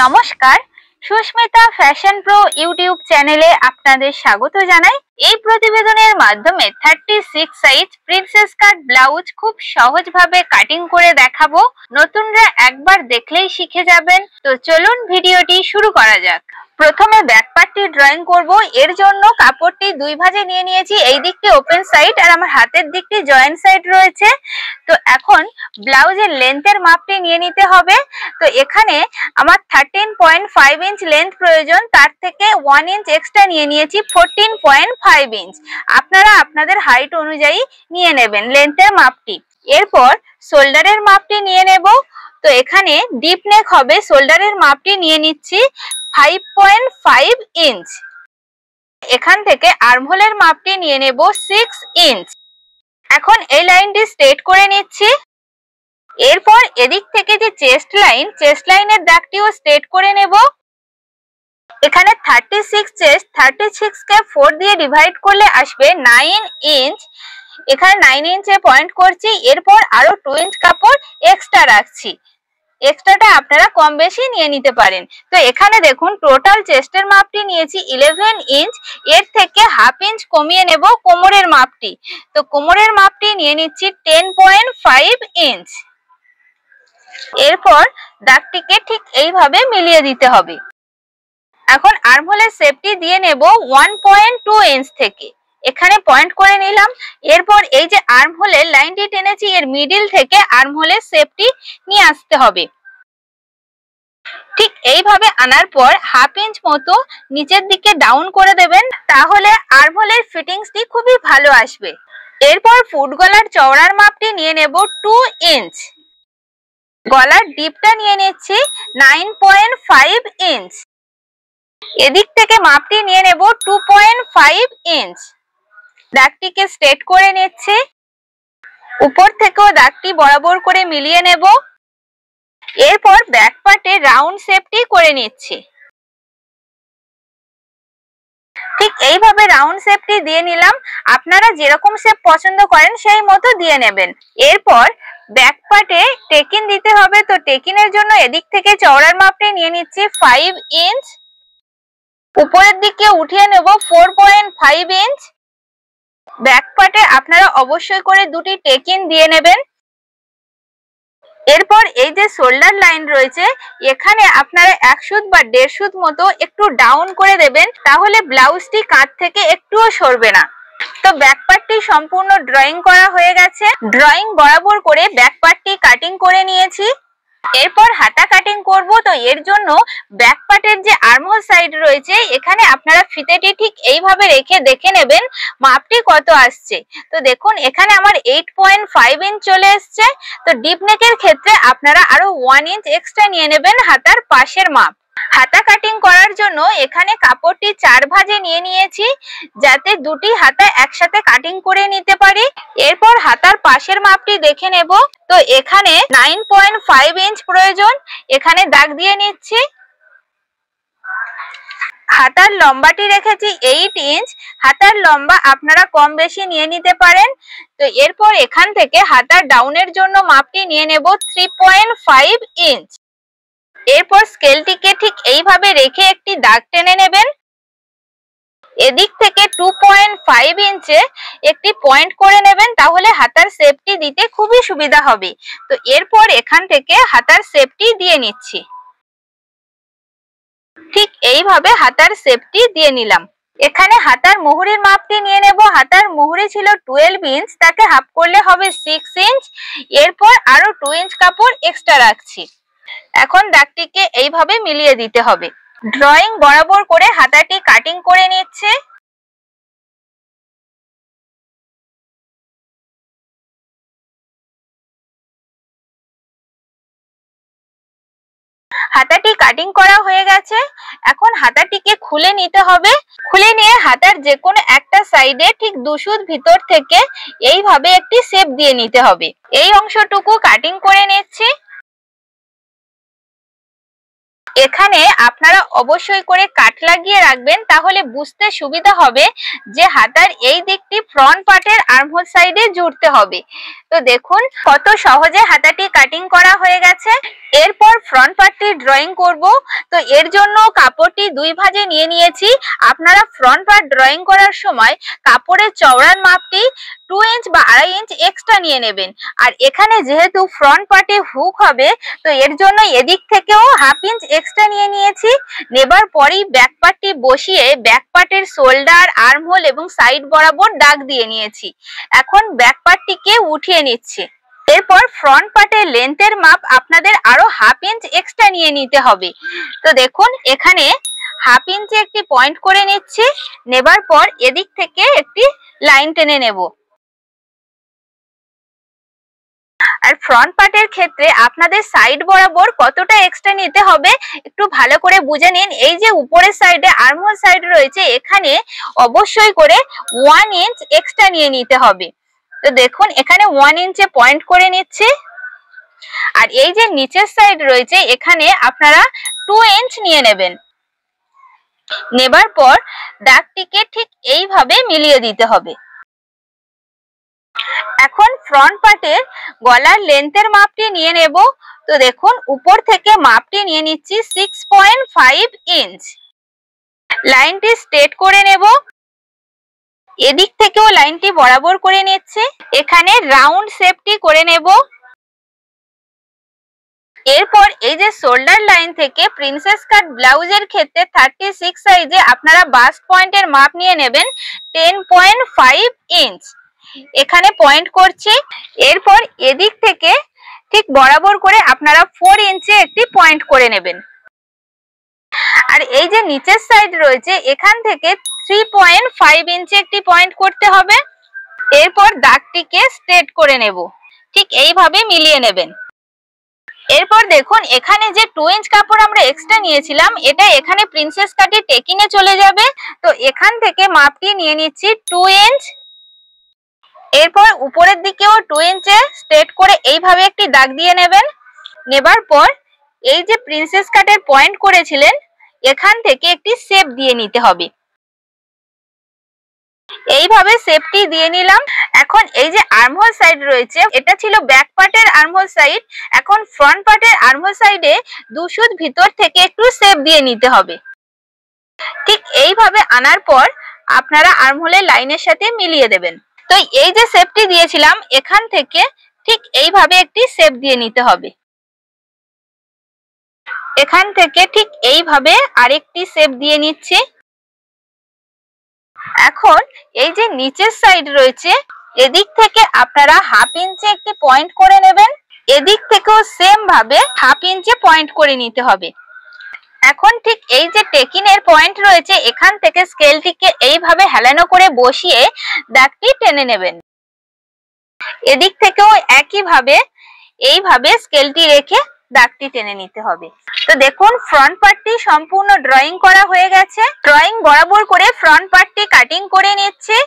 নমস্কার, Susmita fashion pro YouTube চ্যানেলে আপনাদের স্বাগত জানাই। এই প্রতিবেদনের মাধ্যমে 36 সাইজ প্রিন্সেস কাট ব্লাউজ খুব সহজভাবে কাটিং করে দেখাবো। নতুনরা একবার দেখলেই শিখে যাবেন। তো চলুন ভিডিওটি শুরু করা যাক। প্রথমে ব্যাক পার্টটি ড্রয়িং করব। এর জন্য কাপড়টি দুই ভাঁজে নিয়ে নিয়েছি। এই দিকটি ওপেন সাইড আর আমার হাতের দিকটি জয়েন্ট সাইড রয়েছে। তো এখন ব্লাউজের লেন্থের মাপটি নিয়ে নিতে হবে। তো এখানে আমার 13.5 ইঞ্চ লেন্থ প্রয়োজন, তার থেকে 1 ইঞ্চ এক্সট্রা নিয়ে নিয়েছি 14.5 ইঞ্চ। আপনারা আপনাদের হাইট অনুযায়ী নিয়ে নেবেন লেন্থের মাপটি। এরপর শোল্ডারের মাপটি নিয়ে নেব। তো এখানে ডিপ নেক হবে, শোল্ডারের মাপটি নিয়ে নিচ্ছি 5.5 ইঞ্চ। এখান থেকে আর্মহোলের মাপটি নিয়ে নেব 6 ইঞ্চ। এখন এই লাইনটি স্ট্রেট করে নিচ্ছি। এরপর এদিক থেকে যে চেস্ট লাইনের দাগটিও স্ট্রেট করে নেব। এখানে 36 চেস্ট, 36 কে 4 দিয়ে ডিভাইড করলে আসবে 9 ইঞ্চ। এখানে 9 ইঞ্চে পয়েন্ট করছি। এরপর আরো 2 ইঞ্চ কাপড় এক্সট্রা রাখছি। এক্সট্রাটা আপনারা কম বেশি নিয়ে নিতে পারেন। তো এখানে দেখুন টোটাল চেস্টের মাপটি নিয়েছি 11 ইঞ্চ। এর থেকে হাফ ইঞ্চ কমিয়ে নেব কোমরের মাপটি। তো কোমরের মাপটি নিয়ে নিচ্ছি 10.5 ইঞ্চ। এরপর দাগটিকে ঠিক এইভাবে মিলিয়ে দিতে হবে। এখন আর্মহোলের শেপটি দিয়ে নেব 1.2 ইঞ্চ থেকে। এখানে পয়েন্ট করে নিলাম। এরপর এই যে আর্মহোলের লাইনটি টেনেছি, এর মিডিল থেকে আর্মহোলের শেপটি নিয়ে আসতে হবে। ঠিক এইভাবে আনার পর হাফ ইঞ্চ মতো নিচের দিকে ডাউন করে দেবেন, তাহলে আর্মহোলের ফিটিংসটি খুবই ভালো আসবে। এরপর ফুট গলার চওড়ার মাপটি নিয়ে নেব 2 ইঞ্চ। গলার ডিপটা নিয়ে নিচ্ছি 9.5 ইঞ্চ। এদিক থেকে মাপটি নিয়ে নেব 2.5 ইঞ্চ। দাগটিকে স্ট্রেট করে নিচ্ছি। উপর থেকেও দাগটি বরাবর করে মিলিয়ে নেব। এরপর ব্যাক পার্টে রাউন্ড শেপটি করে নিচ্ছি। ঠিক এইভাবে রাউন্ড শেপটি দিয়ে নিলাম। আপনারা যেরকম শেপ পছন্দ করেন সেই মতো দিয়ে নেবেন। এরপর ব্যাক পার্টে টেকিন দিতে হবে। তো টেকিনের জন্য এদিক থেকে চওড়ার মাপটি নিয়ে নিচ্ছি 5 ইঞ্চ। উপরের দিকে উঠিয়ে নেব 4.5 ইঞ্চ। ব্যাক পার্টে আপনারা অবশ্যই করে দুটি টেকিন দিয়ে নেবেন। এরপর এই যে শোল্ডার লাইন রয়েছে, এখানে আপনারা 1 সুত বা 1.5 সুত মতো একটু ডাউন করে দেবেন, তাহলে ব্লাউজটি কাঁধ থেকে একটুও সরবে না। তো ব্যাক পার্টটি সম্পূর্ণ ড্রয়িং করা হয়ে গেছে। ড্রয়িং বরাবর করে ব্যাক পার্টটি কাটিং করে নিয়েছি। এরপর হাতা কাটিং করব। তো এর জন্য ব্যাক পার্টের যে আর্মহোল সাইড রয়েছে, এখানে আপনারা ফিতেটি ঠিক এইভাবে রেখে দেখে নেবেন মাপটি কত আসছে। তো দেখুন এখানে আমার 8.5 ইঞ্চ চলে এসছে। তো ডিপ নেকের ক্ষেত্রে আপনারা আরো 1 ইঞ্চ এক্সট্রা নিয়ে নেবেন হাতার পাশের মাপ। হাতা কাটিং করার জন্য এখানে কাপড়টি 4 ভাঁজে নিয়ে নিয়েছি, যাতে দুটি হাতা একসাথে কাটিং করে নিতে পারি। এরপর হাতার পাশের মাপটি দেখে নেব। তো এখানে 9.5 ইঞ্চ প্রয়োজন। এখানে দাগ দিয়ে নিচ্ছি। হাতার লম্বাটি রেখেছি 8 ইঞ্চ। হাতার লম্বা আপনারা কম বেশি নিয়ে নিতে পারেন। তো এরপর এখান থেকে হাতার ডাউনের জন্য মাপটি নিয়ে নেব 3.5 ইঞ্চ। এরপর স্কেলটিকে ঠিক এইভাবে রেখে একটি দাগ টেনে নেবেন। এদিক থেকে 2.5 ইঞ্চে একটি পয়েন্ট করে নেবেন, তাহলে হাতার শেপটি দিতে খুবই সুবিধা হবে। তো এরপর এখান থেকে হাতার শেপটি দিয়ে নিচ্ছি। ঠিক এইভাবে হাতার শেপটি দিয়ে নিলাম। এখানে হাতার মুহুরির মাপটি নিয়ে নেব। হাতার মুহুরি ছিল 12 ইঞ্চ, তাকে হাফ করলে হবে 6 ইঞ্চ। এরপর আরো 2 ইঞ্চ কাপড় এক্সট্রা রাখছি। এখন দাগটিকে এইভাবে মিলিয়ে দিতে হবে। ড্রয়িং বরাবর করে হাতাটি কাটিং করে নিচ্ছে। হাতাটি কাটিং করা হয়ে গেছে। এখন হাতাটিকে খুলে নিতে হবে। খুলে নিয়ে হাতার যে কোনো একটা সাইডে ঠিক 2 সুত ভিতর থেকে এইভাবে একটি শেপ দিয়ে নিতে হবে। এই অংশটুকু কাটিং করে নিচ্ছি। এখানে আপনারা অবশ্যই করে কাট লাগিয়ে রাখবেন, তাহলে বুঝতে সুবিধা হবে যে হাতার এই দিকটি ফ্রন্ট পার্টের আর্মহোল সাইডে জুড়তে হবে। তো দেখুন কত সহজে হাতাটি কাটিং করা হয়ে গেছে। এরপর ফ্রন্ট পার্টটি ড্রয়িং করব। তো এর জন্য কাপড়টি দুই ভাঁজে নিয়ে নিয়েছি। আপনারা ফ্রন্ট পার্ট ড্রয়িং করার সময় কাপড়ের চওড়ার মাপটি 2 ইঞ্চ বা 2.5 ইঞ্চ এক্সট্রা নিয়ে নেবেন। আর এখানে যেহেতু ফ্রন্ট পার্টে হুক হবে, তো এর জন্য এদিক থেকেও 1/2 ইঞ্চ এক্সট্রা নিয়ে নিয়েছি। নেবার পরেই ব্যাক পার্টটি বসিয়ে ব্যাক পার্টের শোল্ডার, আর্মহোল এবং সাইড বরাবর দাগ দিয়ে নিয়েছি। এখন ব্যাক পার্টটিকে উঠিয়ে নিচ্ছি। এরপর ফ্রন্ট পার্টের লেন্থের মাপ আপনাদের আরো 1/2 ইঞ্চ এক্সট্রা নিয়ে নিতে হবে। তো দেখুন এখানে 1/2 ইঞ্চে একটি পয়েন্ট করে নিচ্ছি। নেবার পর এদিক থেকে একটি লাইন টেনে নেব। আর ফ্রন্ট পার্টের ক্ষেত্রে আপনাদের সাইড বরাবর কতটা এক্সট্রা নিতে হবে একটু ভালো করে বুঝে নিন। এই যে উপরের সাইডে আর্মহোল সাইড রয়েছে, এখানে অবশ্যই করে 1 ইঞ্চ এক্সট্রা নিয়ে নিতে হবে। তো দেখুন এখানে 1 ইঞ্চে পয়েন্ট করে নিচ্ছি। আর এই যে নিচের সাইড রয়েছে, এখানে আপনারা 2 ইঞ্চ নিয়ে নেবেন। নেবার পর দাগটিকে ঠিক এইভাবে মিলিয়ে দিতে হবে। এখন ফ্রন্ট পার্টের গলার লেন্থের মাপটি নিয়ে নেব। তো দেখুন উপর থেকে মাপটি নিয়ে নিচ্ছি 6.5 ইঞ্চ। লাইনটি স্ট্রেট করে নেব। এদিক থেকেও লাইনটি বরাবর করে নিচ্ছি। এখানে রাউন্ড শেপটি করে নেব। এরপর এই যে শোল্ডার লাইন থেকে প্রিন্সেস কাট ব্লাউজের ক্ষেত্রে 36 সাইজে আপনারা বাস্ট পয়েন্টের মাপ নিয়ে নেবেন 10.5 ইঞ্চ। এখানে পয়েন্ট করছি। এরপর এদিক থেকে ঠিক বরাবর করে আপনারা 4 ইঞ্চে একটি পয়েন্ট করে নেবেন। আর এই যে নিচের সাইড রয়েছে, এখান থেকে 3.5 ইঞ্চে একটি পয়েন্ট করতে হবে। এরপর দাগটিকে স্ট্রেট করে নেব। ঠিক এইভাবে মিলিয়ে নেবেন। এরপর দেখুন এখানে যে 2 ইঞ্চ কাপড় আমরা এক্সট্রা নিয়েছিলাম, এটা এখানে প্রিন্সেস কাটে টেকিংয়ে চলে যাবে। তো এখান থেকে মাপটি নিয়ে নিচ্ছি 2 ইঞ্চ। এরপর উপরের দিকেও 2 ইঞ্চে স্ট্রেট করে এইভাবে একটি দাগ দিয়ে নেবেন। নেবার পর এই যে প্রিন্সেস কাটের পয়েন্ট করেছিলেন, এখান থেকে একটি শেপ দিয়ে নিতে হবে। এইভাবে শেপটি দিয়ে নিলাম। এখন এই যে আর্মহোল সাইড রয়েছে, এটা ছিল ব্যাক পার্টের আর্মহোল সাইড। এখন ফ্রন্ট পার্টের আর্মহোল সাইডে 2 সুত ভিতর থেকে একটু শেপ দিয়ে নিতে হবে। ঠিক এইভাবে আনার পর আপনারা আর্মহোলের লাইনের সাথে মিলিয়ে দেবেন। তো এই যে শেপটি দিয়েছিলাম, এখান থেকে ঠিক এইভাবে একটি শেপ দিয়ে নিতে হবে। এখান থেকে ঠিক এইভাবে আরেকটি শেপ দিয়ে নিচ্ছি। এখন এই যে নিচের সাইড রয়েছে, এদিক থেকে আপনারা 1/2 ইঞ্চে একটি পয়েন্ট করে নেবেন। এদিক থেকেও সেম ভাবে 1/2 ইঞ্চে পয়েন্ট করে নিতে হবে। এখন ঠিক এই যে টেকিনের পয়েন্ট রয়েছে, এখান থেকে স্কেলটিকে এইভাবে হেলানো করে বসিয়ে দাগটি টেনে নেবেন। এদিক থেকেও একইভাবে এইভাবে স্কেলটি রেখে দাগটি টেনে নিতে হবে। তো দেখুন ফ্রন্ট পার্টটি সম্পূর্ণ ড্রয়িং করা হয়ে গেছে। ড্রয়িং বরাবর করে ফ্রন্ট পার্টটি কাটিং করে নিচ্ছি।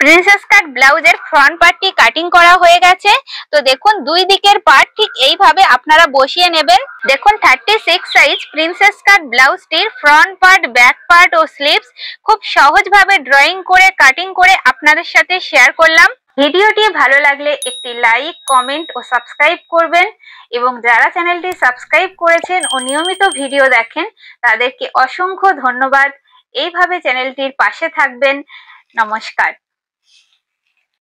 প্রিন্সেস কাট ব্লাউজের ফ্রন্ট পার্টটি কাটিং করা হয়ে গেছে। তো দেখুন দুই দিকের পার্ট ঠিক এইভাবে আপনারা বসিয়ে নেবেন। দেখুন 36 সাইজ প্রিন্সেস কাট ব্লাউজটির ফ্রন্ট পার্ট, ব্যাক পার্ট ও স্লিভস খুব সহজভাবে ড্রয়িং করে কাটিং করে আপনাদের সাথে শেয়ার করলাম। ভিডিওটি ভালো লাগলে একটি লাইক, কমেন্ট ও সাবস্ক্রাইব করবেন। এবং যারা চ্যানেলটি সাবস্ক্রাইব করেছেন ও নিয়মিত ভিডিও দেখেন, তাদেরকে অসংখ্য ধন্যবাদ। এইভাবে চ্যানেলটির পাশে থাকবেন। নমস্কার।